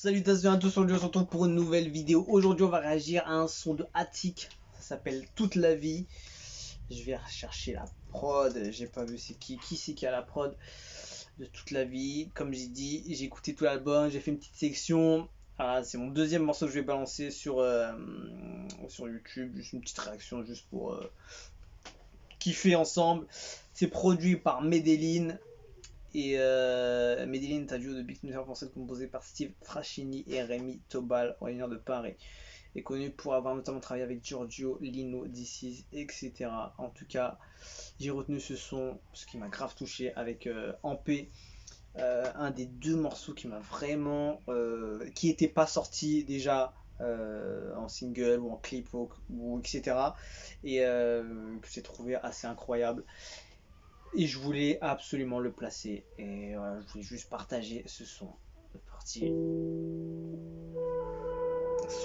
Salutations à tous, aujourd'hui on se retrouve pour une nouvelle vidéo. Aujourd'hui on va réagir à un son de Attic, ça s'appelle Toute la vie. Je vais rechercher la prod, j'ai pas vu c'est qui c'est qui a la prod de Toute la vie. Comme j'ai dit, j'ai écouté tout l'album, j'ai fait une petite section. Ah, c'est mon deuxième morceau que je vais balancer sur YouTube, juste une petite réaction juste pour kiffer ensemble. C'est produit par Medellin. Et Medellin interview de Big Music française composé par Steve Frachini et Rémi Tobal, originaire de Paris, est connu pour avoir notamment travaillé avec Giorgio, Lino, DC's, etc. En tout cas, j'ai retenu ce son parce qu'il m'a grave touché avec Ampé, un des deux morceaux qui m'a vraiment, qui n'était pas sorti déjà en single ou en clip ou etc. Et que j'ai trouvé assez incroyable. Et je voulais absolument le placer. Et voilà, je voulais juste partager ce son. C'est parti.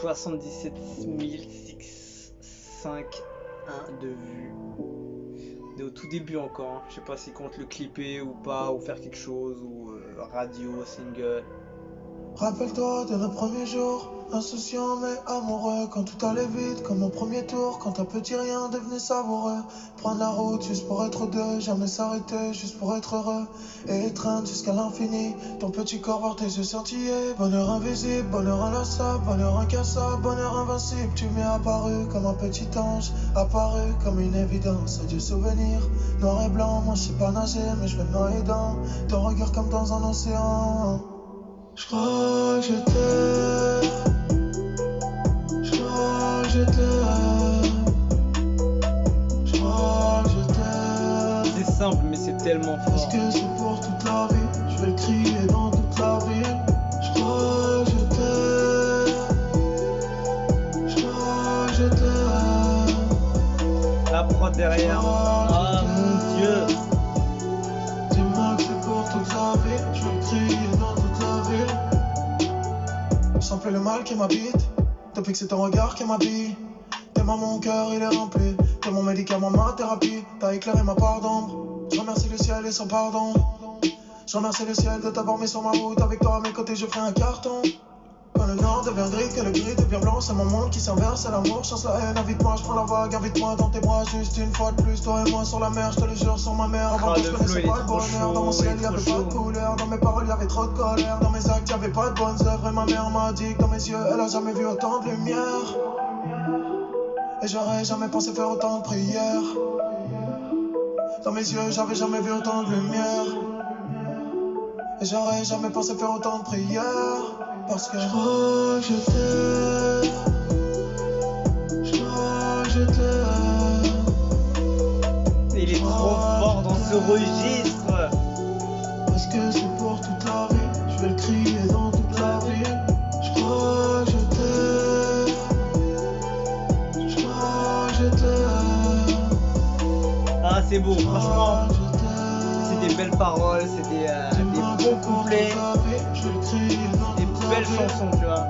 77 651 de vues. On est au tout début encore. Je sais pas s'il compte le clipper ou pas, ou faire quelque chose, ou radio, single. Rappelle-toi de nos premiers jours, insouciants mais amoureux, quand tout allait vite comme au premier tour, quand un petit rien devenait savoureux. Prendre la route juste pour être deux, jamais s'arrêter juste pour être heureux, et étreindre jusqu'à l'infini ton petit corps voir tes yeux scintiller. Bonheur invisible, bonheur inlassable, bonheur incassable, bonheur invincible. Tu m'es apparu comme un petit ange, apparu comme une évidence, adieu souvenir. Noir et blanc, moi je sais pas nager mais je vais me noyer dans ton regard comme dans un océan. Je crois que je t'aime, je crois que je t'aime, je crois que je t'aime. C'est simple mais c'est tellement fort. Est-ce que c'est pour toute la vie? Je vais le crier dans toute la ville. Je crois que je t'aime, je crois que je t'aime. La prod derrière. Ah mon dieu. Dis-moi que c'est pour toute la vie. Je vais le crier dans toute la ville. Je sens plus le mal qui m'habite, depuis que c'est ton regard qui m'habille. Tellement mon cœur il est rempli, t'es mon médicament, ma thérapie. T'as éclairé ma part d'ombre, je remercie le ciel et son pardon. Je remercie le ciel de t'avoir mis sur ma route, avec toi à mes côtés je ferai un carton. Quand le nord devient gris, que le gris devient blanc, c'est mon monde qui s'inverse, c'est l'amour, chasse la haine. Invite-moi, je prends la vague, invite-moi dans tes bras, juste une fois de plus. Toi et moi sur la mer, je te le jure sur ma mère. Avant Ah, tout je le connaissais flow, pas il est le trop bonheur, dans chaud, mon ciel il est y'avait trop pas de chaud. couleur, dans mes paroles y'avait trop de colère, dans mes actes y'avait pas de bonnes œuvres. Et ma mère m'a dit que dans mes yeux elle a jamais vu autant de lumière. Et j'aurais jamais pensé faire autant de prières. Dans mes yeux j'avais jamais vu autant de lumière. Et j'aurais jamais pensé faire autant de prières. Parce que je crois que je t'aime, je crois que je t'aime. Il est trop fort dans ce registre. Parce que c'est pour toute la vie, je vais le crier dans toute la ville. Je crois que je t'aime, je crois que je t'aime. Ah c'est beau, Je crois franchement. que je t'aime. C'est des belles paroles, c'est des Dis-moi que bons c'est pour couplets, toute la vie, je vais le crier dans des toute la belles ville. chansons, tu vois.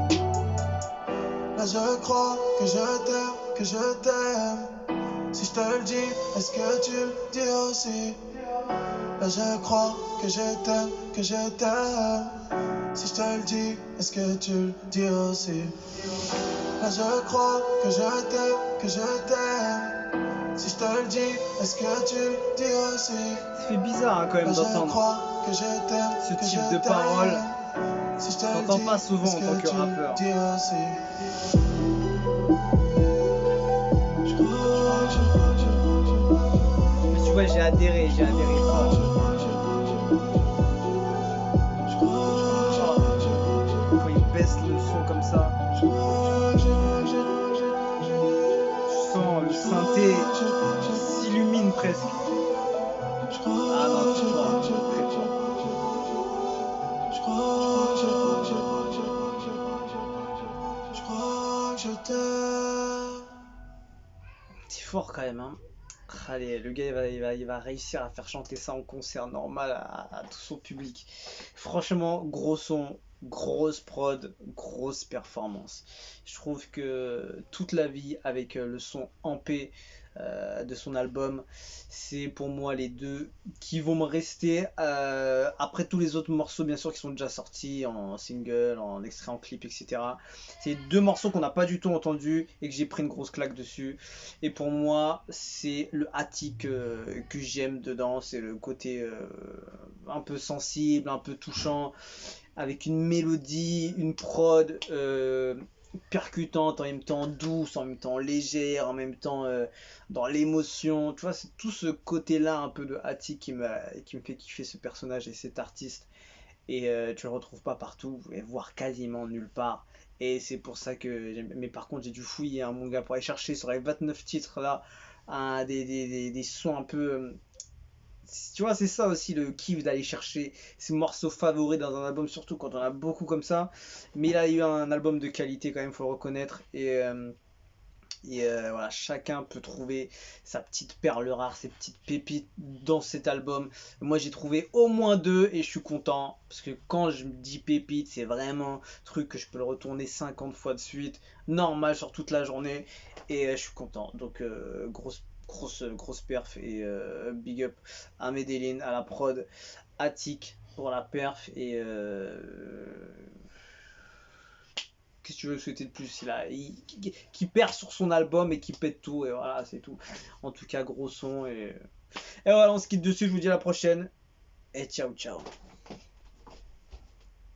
Là je crois que je t'aime, que je t'aime. Si je te le dis, est-ce que tu le dis aussi? Là je crois que je t'aime, que je t'aime. Si je te le dis, est-ce que tu le dis aussi? Là je crois que je t'aime, que je t'aime. Si je te le dis, est-ce que tu le dis aussi? Ça fait bizarre hein, quand Là même je d'entendre crois que je t'aime, ce que type je de paroles. t'aime. Si je te le T'entends dis, pas souvent est-ce en tant que que tu le rappeur. dis aussi? Je crois que Mais tu vois, j'ai adhéré fort. Quand il baisse le son comme ça, tu sens le synthé qui s'illumine presque. Ah non, c'est fort, très fort. C'est fort quand même, hein. Allez, le gars il va réussir à faire chanter ça en concert normal à tout son public. Franchement, gros son, grosse prod, grosse performance. Je trouve que toute la vie avec le son Ampé, de son album. C'est pour moi les deux qui vont me rester. Après tous les autres morceaux, bien sûr, qui sont déjà sortis en single, en extrait, en clip, etc. C'est deux morceaux qu'on n'a pas du tout entendus et que j'ai pris une grosse claque dessus. Et pour moi, c'est le Attic que j'aime dedans. C'est le côté un peu sensible, un peu touchant, avec une mélodie, une prod percutante, en même temps douce, en même temps légère, en même temps dans l'émotion. Tu vois, c'est tout ce côté-là un peu de Hattie qui me fait kiffer ce personnage et cet artiste. Et tu le retrouves pas partout, et voire quasiment nulle part. Et c'est pour ça que j'aime. Mais par contre, j'ai dû fouiller un manga pour aller chercher sur les 29 titres là, des sons un peu. Tu vois, c'est ça aussi le kiff d'aller chercher ses morceaux favoris dans un album, surtout quand on a beaucoup comme ça. Mais il a eu un album de qualité quand même, faut le reconnaître. Et voilà, chacun peut trouver sa petite perle rare, ses petites pépites dans cet album. Moi j'ai trouvé au moins deux et je suis content. Parce que quand je me dis pépite, c'est vraiment un truc que je peux le retourner 50 fois de suite. Normal sur toute la journée. Et je suis content. Donc grosse perf. Et big up à Medellin, à la prod, Attic pour la perf. Et qu'est-ce que tu veux souhaiter de plus? Qui perd sur son album et qui pète tout, et voilà, c'est tout. En tout cas, gros son. Et voilà, on se quitte dessus. Je vous dis à la prochaine. Et ciao, ciao.